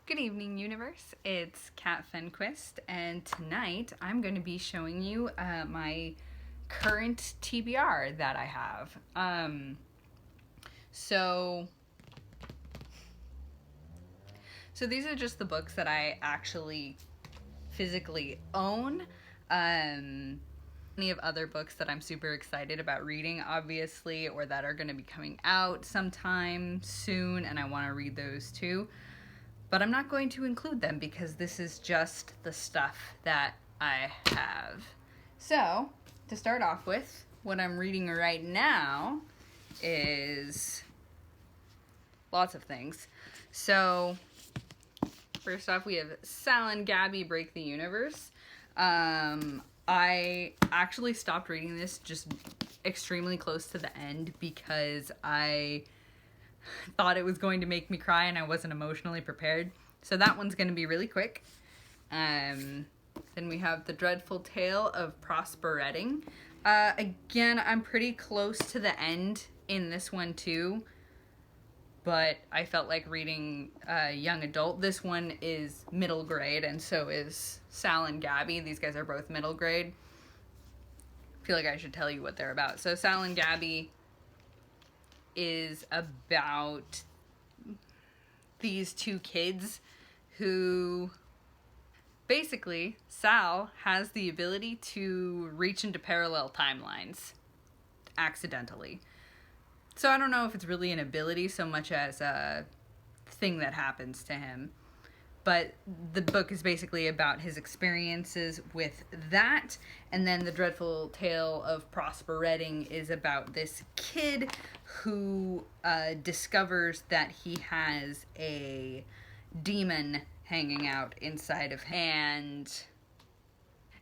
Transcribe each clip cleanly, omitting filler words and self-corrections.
Good evening, universe. It's Kat Fenquist, and tonight I'm going to be showing you my current TBR that I have. So these are just the books that I actually physically own. Any of other books that I'm super excited about reading, obviously, or that are going to be coming out sometime soon, and I want to read those too. But I'm not going to include them because this is just the stuff that I have. So, to start off with, what I'm reading right now is lots of things. So, first off, we have Sal and Gabby Break the Universe. I actually stopped reading this just extremely close to the end because I thought it was going to make me cry and I wasn't emotionally prepared. So that one's going to be really quick. Then we have The Dreadful Tale of Prosper Redding. Again, I'm pretty close to the end in this one too, but I felt like reading young adult. This one is middle grade, and so is Sal and Gabby. These guys are both middle grade. I feel like I should tell you what they're about. So Sal and Gabby is about these two kids who basically, Sal has the ability to reach into parallel timelines accidentally. So I don't know if it's really an ability so much as a thing that happens to him. But the book is basically about his experiences with that. And then The Dreadful Tale of Prosper Redding is about this kid who discovers that he has a demon hanging out inside of him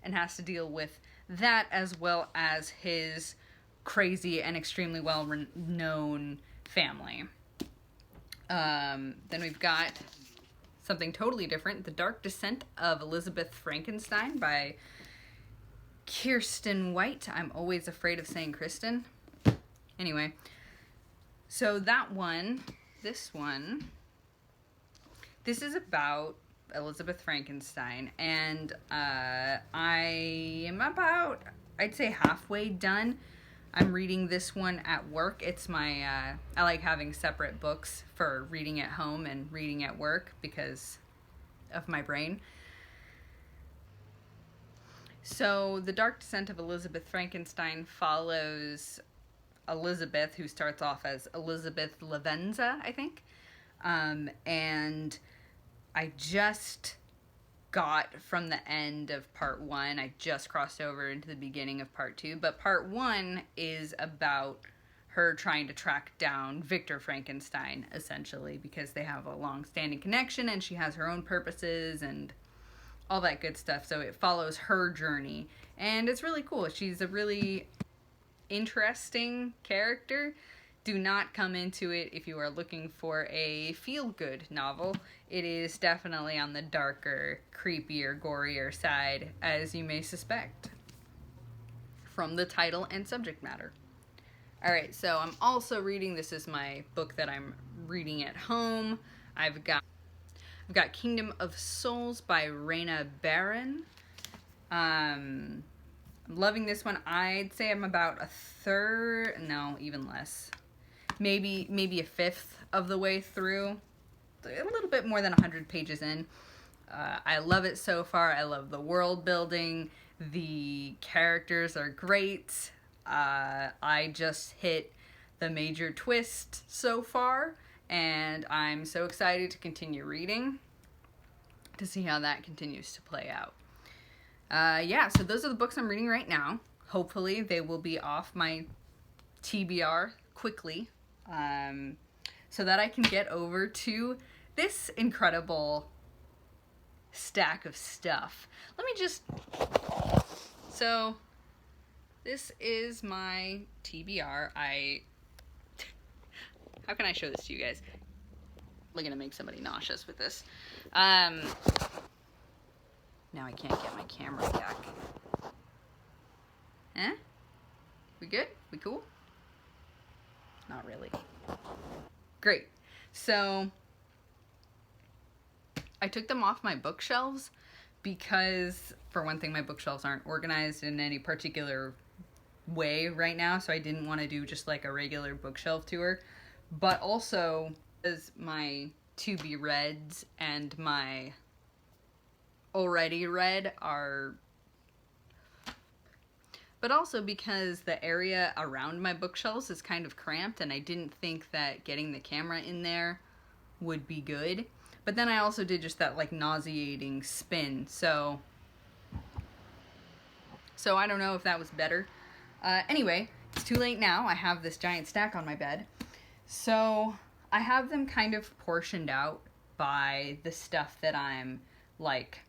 and has to deal with that as well as his crazy and extremely well-known family. Then we've got something totally different, The Dark Descent of Elizabeth Frankenstein by Kirsten White. I'm always afraid of saying Kristen. Anyway, so this is about Elizabeth Frankenstein, and I am about, I'd say, halfway done. I'm reading this one at work. It's my, I like having separate books for reading at home and reading at work because of my brain. So, The Dark Descent of Elizabeth Frankenstein follows Elizabeth, who starts off as Elizabeth Lavenza, I think. And I just got from the end of part 1. I just crossed over into the beginning of part 2. But part 1 is about her trying to track down Victor Frankenstein, essentially, because they have a long-standing connection and she has her own purposes and all that good stuff. So it follows her journey. And it's really cool. She's a really interesting character. Do not come into it if you are looking for a feel-good novel. It is definitely on the darker, creepier, gorier side, as you may suspect from the title and subject matter. Alright, so I'm also reading, this is my book that I'm reading at home. I've got Kingdom of Souls by Raina Barron. I'm loving this one. I'd say I'm about a third, no, even less. Maybe a fifth of the way through, a little bit more than 100 pages in. I love it so far. I love the world building. The characters are great. I just hit the major twist so far, and I'm so excited to continue reading to see how that continues to play out. Yeah, so those are the books I'm reading right now. Hopefully they will be off my TBR quickly, so that I can get over to this incredible stack of stuff. So this is my TBR. How can I show this to you guys? I'm gonna make somebody nauseous with this. Now I can't get my camera back. Eh? We good? We cool? Not really. Great. So I took them off my bookshelves because, for one thing, my bookshelves aren't organized in any particular way right now, so I didn't want to do just like a regular bookshelf tour. But also, as my to be reads and my already read are, but also because the area around my bookshelves is kind of cramped, and I didn't think that getting the camera in there would be good. But then I also did just that like nauseating spin, so I don't know if that was better. Anyway, it's too late now. I have this giant stack on my bed. So I have them kind of portioned out by the stuff that I'm like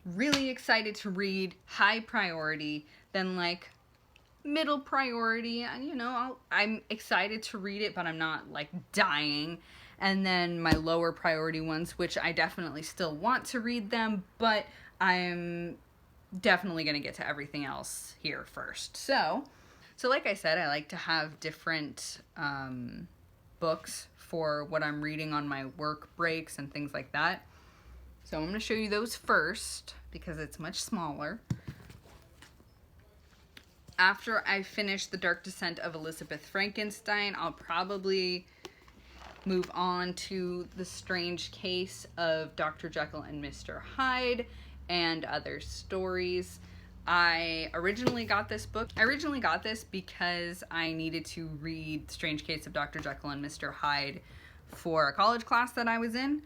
really excited to read, high priority, then like middle priority. You know, I'm excited to read it, but I'm not like dying. And then my lower priority ones, which I definitely still want to read them, but I'm definitely going to get to everything else here first. So like I said, I like to have different books for what I'm reading on my work breaks and things like that. So I'm going to show you those first because it's much smaller. After I finish The Dark Descent of Elizabeth Frankenstein, I'll probably move on to The Strange Case of Dr. Jekyll and Mr. Hyde and other stories. I originally got this because I needed to read Strange Case of Dr. Jekyll and Mr. Hyde for a college class that I was in.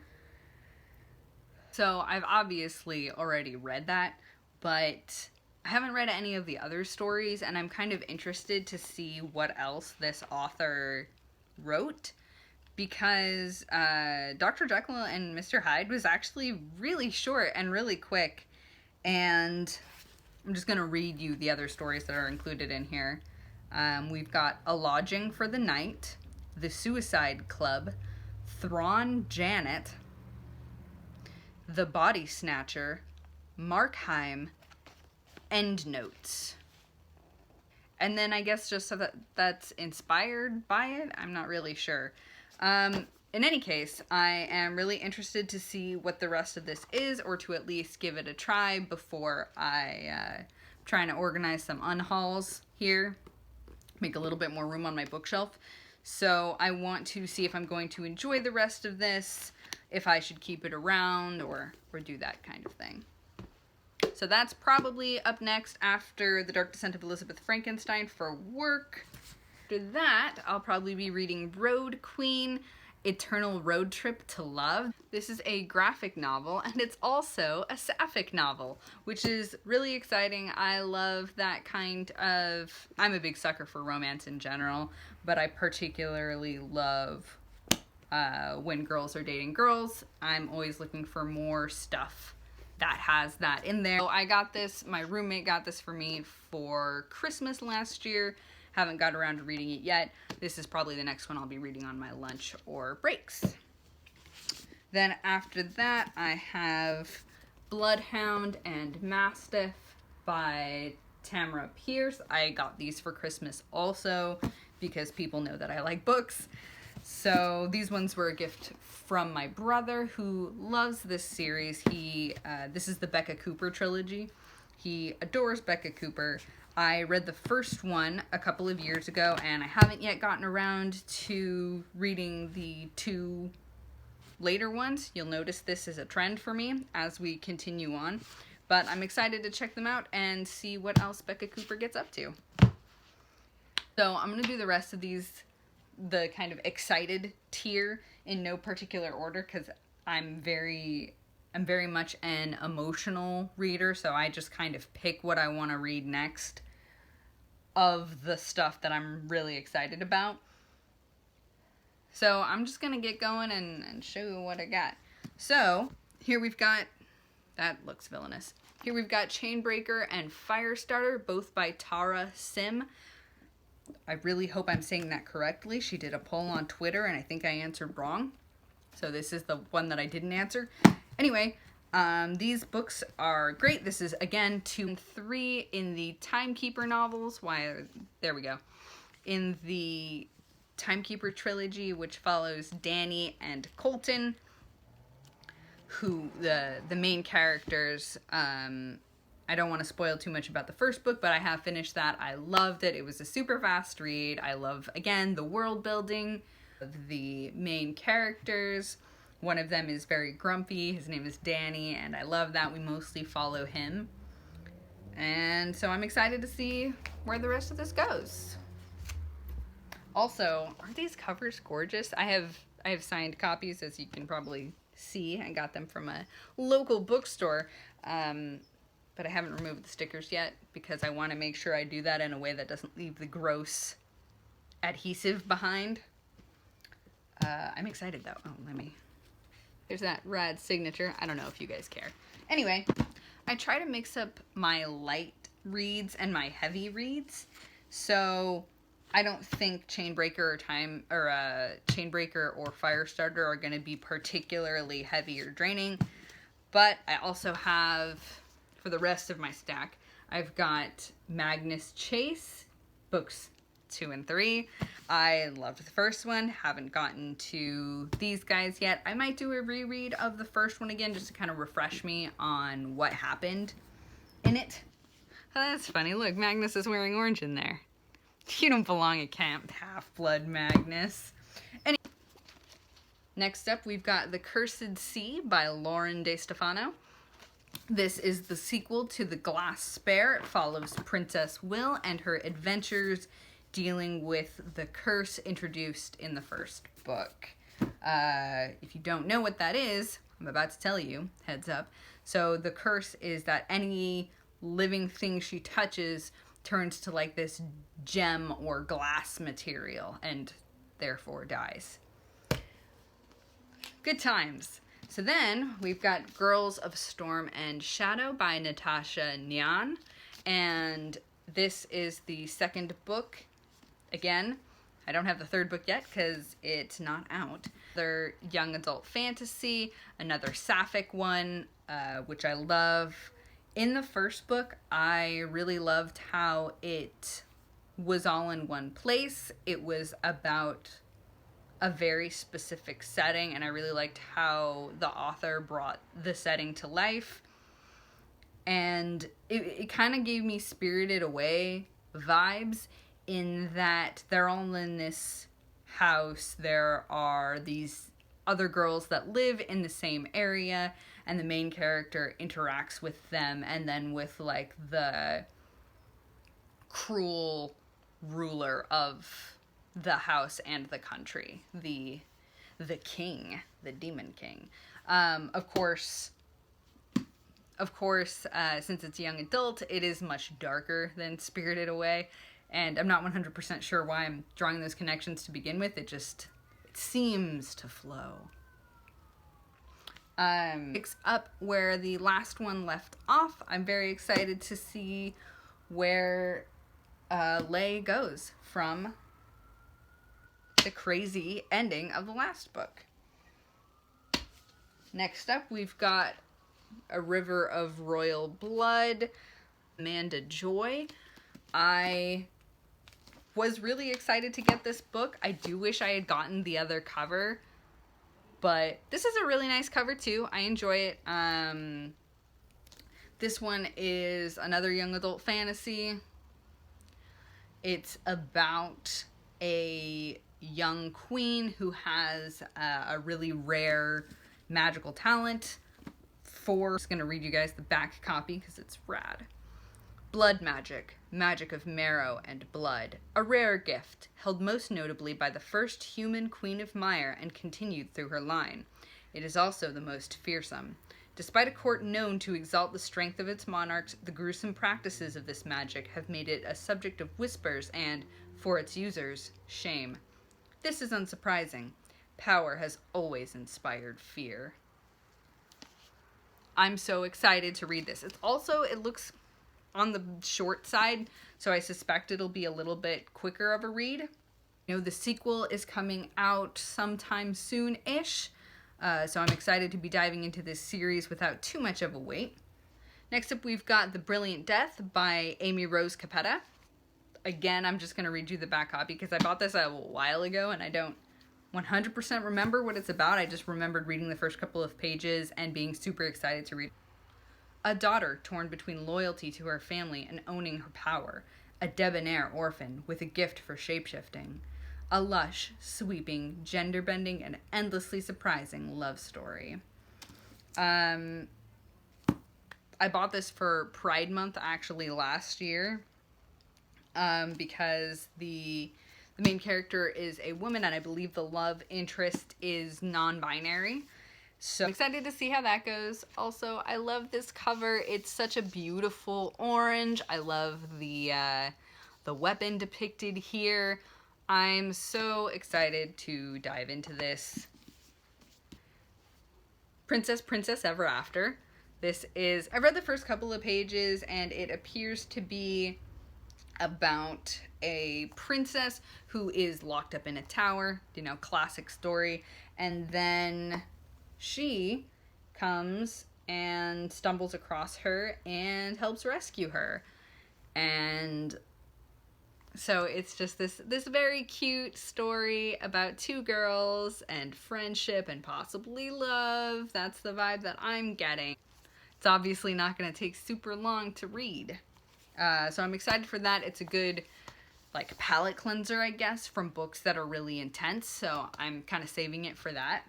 So I've obviously already read that, but I haven't read any of the other stories, and I'm kind of interested to see what else this author wrote, because Dr. Jekyll and Mr. Hyde was actually really short and really quick, and I'm just going to read you the other stories that are included in here. We've got A Lodging for the Night, The Suicide Club, Thrawn Janet, The Body Snatcher, Markheim, Endnotes. And then I guess just so that's inspired by it, I'm not really sure. In any case, I am really interested to see what the rest of this is, or to at least give it a try before I trying to organize some unhauls here, make a little bit more room on my bookshelf. So I want to see if I'm going to enjoy the rest of this, if I should keep it around, or do that kind of thing. So that's probably up next after The Dark Descent of Elizabeth Frankenstein for work. After that, I'll probably be reading Road Queen, Eternal Road Trip to Love. This is a graphic novel, and it's also a sapphic novel, which is really exciting. I love that kind of... I'm a big sucker for romance in general, but I particularly love when girls are dating girls. I'm always looking for more stuff that has that in there. So I got this, my roommate got this for me for Christmas last year. Haven't got around to reading it yet. This is probably the next one I'll be reading on my lunch or breaks. Then after that, I have Bloodhound and Mastiff by Tamara Pierce. I got these for Christmas also because people know that I like books. So these ones were a gift from my brother, who loves this series. This is the Becca Cooper trilogy. He adores Becca Cooper. I read the first one a couple of years ago, and I haven't yet gotten around to reading the two later ones. You'll notice this is a trend for me as we continue on, but I'm excited to check them out and see what else Becca Cooper gets up to. So I'm going to do the rest of these, the kind of excited tier, in no particular order, because I'm very much an emotional reader, so I just kind of pick what I want to read next of the stuff that I'm really excited about. So I'm just going to get going and show you what I got. So here we've got, that looks villainous. Here we've got Chainbreaker and Firestarter, both by Tara Sim. I really hope I'm saying that correctly. She did a poll on Twitter, and I think I answered wrong. So this is the one that I didn't answer. Anyway, these books are great. This is, again, 2 and 3 in the Timekeeper novels. There we go. In the Timekeeper trilogy, which follows Danny and Colton, who the main characters. I don't want to spoil too much about the first book, but I have finished that. I loved it. It was a super fast read. I love, again, the world building of the main characters. One of them is very grumpy. His name is Danny, and I love that. We mostly follow him. And so I'm excited to see where the rest of this goes. Also, aren't these covers gorgeous? I have signed copies, as you can probably see. I got them from a local bookstore. But I haven't removed the stickers yet because I want to make sure I do that in a way that doesn't leave the gross adhesive behind. I'm excited though. Oh, there's that rad signature. I don't know if you guys care. Anyway, I try to mix up my light reads and my heavy reads. So I don't think Chainbreaker or Firestarter are going to be particularly heavy or draining. But I also have, for the rest of my stack, I've got Magnus Chase, books 2 and 3. I loved the first one, haven't gotten to these guys yet. I might do a reread of the first one again just to kind of refresh me on what happened in it. Oh, that's funny. Look, Magnus is wearing orange in there. You don't belong at Camp Half-Blood, Magnus. Next up, we've got The Kirsten C by Lauren DeStefano. This is the sequel to The Glass Spare. It follows Princess Will and her adventures dealing with the curse introduced in the first book. If you don't know what that is, I'm about to tell you, heads up. So the curse is that any living thing she touches turns to like this gem or glass material and therefore dies. Good times. So then we've got Girls of Storm and Shadow by Natasha Nyan. And this is the second book. Again, I don't have the third book yet because it's not out. Another young adult fantasy, another sapphic one, which I love. In the first book, I really loved how it was all in one place. It was about a very specific setting, and I really liked how the author brought the setting to life. And it kind of gave me Spirited Away vibes in that they're all in this house. There are these other girls that live in the same area, and the main character interacts with them, and then with like the cruel ruler of the house and the country, the king, the demon king. Of course, since it's young adult, it is much darker than Spirited Away, and I'm not 100% sure why I'm drawing those connections to begin with. It seems to flow. Picks up where the last one left off. I'm very excited to see where Lay goes from the crazy ending of the last book. Next up, we've got A River of Royal Blood, Amanda Joy. I was really excited to get this book. I do wish I had gotten the other cover, but this is a really nice cover too. I enjoy it. This one is another young adult fantasy. It's about a young queen who has a really rare magical talent. I'm just going to read you guys the back copy because it's rad. Blood magic, magic of marrow and blood, a rare gift, held most notably by the first human Queen of Mire and continued through her line. It is also the most fearsome. Despite a court known to exalt the strength of its monarchs, the gruesome practices of this magic have made it a subject of whispers and, for its users, shame. This is unsurprising. Power has always inspired fear. I'm so excited to read this. It looks on the short side, so I suspect it'll be a little bit quicker of a read. You know, the sequel is coming out sometime soon-ish, so I'm excited to be diving into this series without too much of a wait. Next up, we've got The Brilliant Death by Amy Rose Capetta. Again, I'm just going to read you the back copy because I bought this a while ago and I don't 100% remember what it's about. I just remembered reading the first couple of pages and being super excited to read. A daughter torn between loyalty to her family and owning her power. A debonair orphan with a gift for shapeshifting. A lush, sweeping, gender-bending, and endlessly surprising love story. I bought this for Pride Month actually last year because the main character is a woman, and I believe the love interest is non-binary. So I'm excited to see how that goes. Also, I love this cover. It's such a beautiful orange. I love the weapon depicted here. I'm so excited to dive into this. Princess Ever After. This is, I read the first couple of pages and it appears to be about a princess who is locked up in a tower, you know, classic story, and then she comes and stumbles across her and helps rescue her. And so it's just this very cute story about two girls and friendship and possibly love. That's the vibe that I'm getting. It's obviously not going to take super long to read. So I'm excited for that. It's a good, like, palate cleanser, I guess, from books that are really intense. So I'm kind of saving it for that.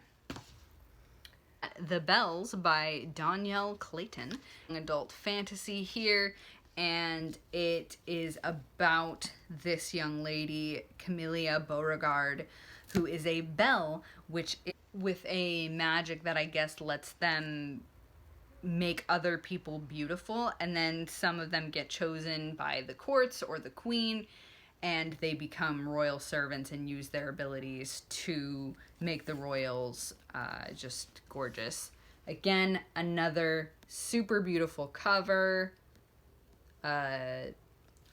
The Bells by Danielle Clayton. Adult fantasy here, and it is about this young lady, Camellia Beauregard, who is a belle, which is with a magic that I guess lets them make other people beautiful, and then some of them get chosen by the courts or the queen, and they become royal servants and use their abilities to make the royals just gorgeous. Again, another super beautiful cover. I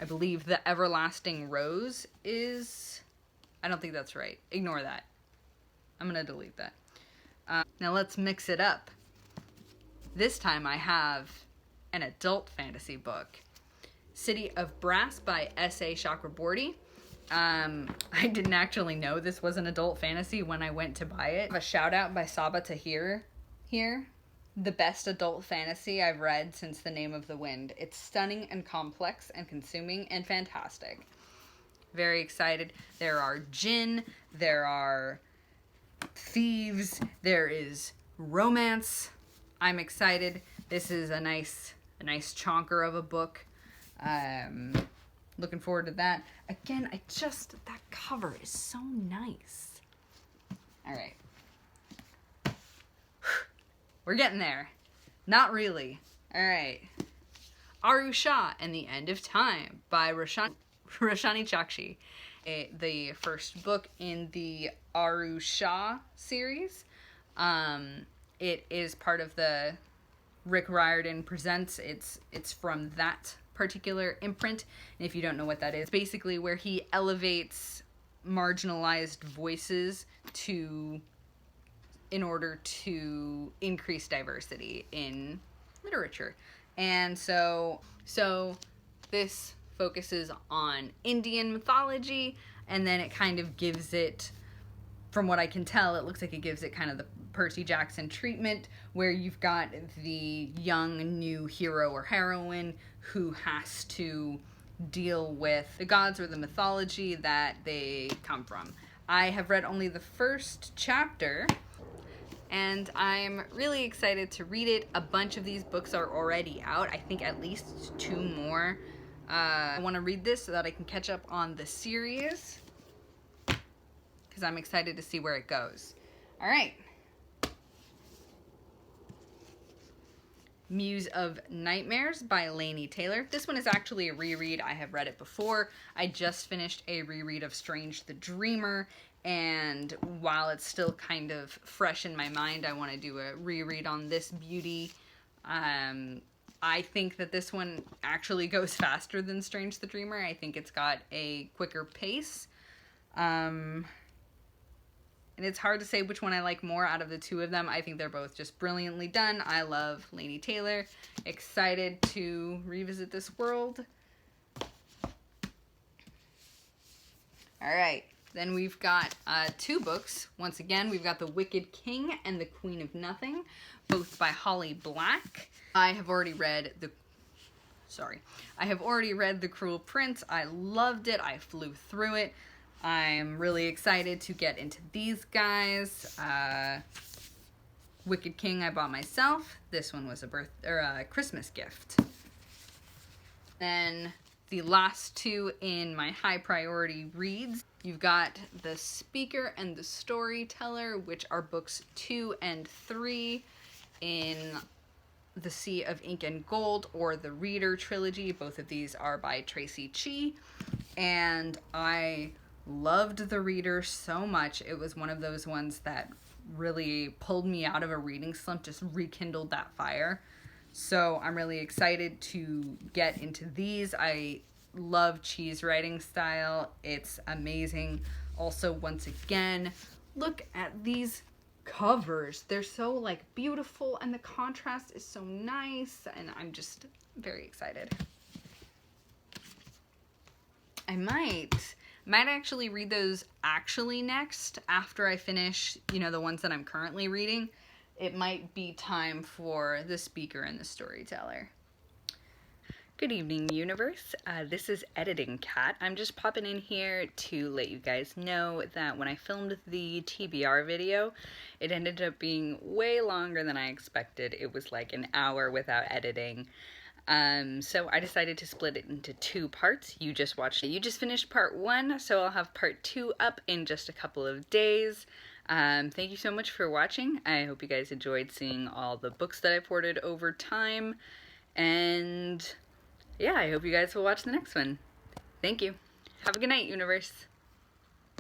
believe the Everlasting Rose is... I don't think that's right. Ignore that. I'm gonna delete that. Now let's mix it up. This time I have an adult fantasy book. City of Brass by S.A. Chakraborty. I didn't actually know this was an adult fantasy when I went to buy it. A shout out by Saba Tahir here. The best adult fantasy I've read since The Name of the Wind. It's stunning and complex and consuming and fantastic. Very excited. There are djinn, there are thieves, there is romance. I'm excited. This is a nice chonker of a book. Looking forward to that. Again, that cover is so nice. All right. We're getting there. Not really. All right. Arusha and the End of Time by Roshani Chakshi. The first book in the Arusha series. It is part of the Rick Riordan Presents. It's from that particular imprint. And if you don't know what that is, basically where he elevates marginalized voices in order to increase diversity in literature. And so this focuses on Indian mythology, and then it kind of gives it, from what I can tell, it looks like it gives it kind of the Percy Jackson treatment, where you've got the young new hero or heroine who has to deal with the gods or the mythology that they come from. I have read only the first chapter, and I'm really excited to read it. A bunch of these books are already out. I think at least 2 more. I want to read this so that I can catch up on the series, because I'm excited to see where it goes. All right. Muse of Nightmares by Laini Taylor. This one is actually a reread. I have read it before. I just finished a reread of Strange the Dreamer, and while it's still kind of fresh in my mind, I want to do a reread on this beauty. I think that this one actually goes faster than Strange the Dreamer. I think it's got a quicker pace. And it's hard to say which one I like more out of the 2 of them. I think they're both just brilliantly done. I love Laini Taylor. Excited to revisit this world. All right. Then we've got 2 books. Once again, we've got The Wicked King and The Queen of Nothing, both by Holly Black. I have already read The Cruel Prince. I loved it. I flew through it. I'm really excited to get into these guys. Wicked King I bought myself. This one was a Christmas gift. Then the last 2 in my high priority reads, you've got The Speaker and the Storyteller, which are books 2 and 3 in The Sea of Ink and Gold, or the Reader trilogy. Both of these are by Tracy Chee, and I loved The Reader so much. It was one of those ones that really pulled me out of a reading slump, just rekindled that fire. So I'm really excited to get into these. I love Chee's writing style. It's amazing. Also, once again, look at these covers. They're so like beautiful, and the contrast is so nice, and I'm just very excited. I might actually read those next after I finish, the ones that I'm currently reading. It might be time for The Speaker and the Storyteller. Good evening, universe. This is Editing Cat. I'm just popping in here to let you guys know that when I filmed the TBR video, it ended up being way longer than I expected. It was like an hour without editing. So I decided to split it into 2 parts. You just finished part 1, so I'll have part 2 up in just a couple of days. Thank you so much for watching. I hope you guys enjoyed seeing all the books that I've hoarded over time. And yeah, I hope you guys will watch the next one. Thank you. Have a good night, universe.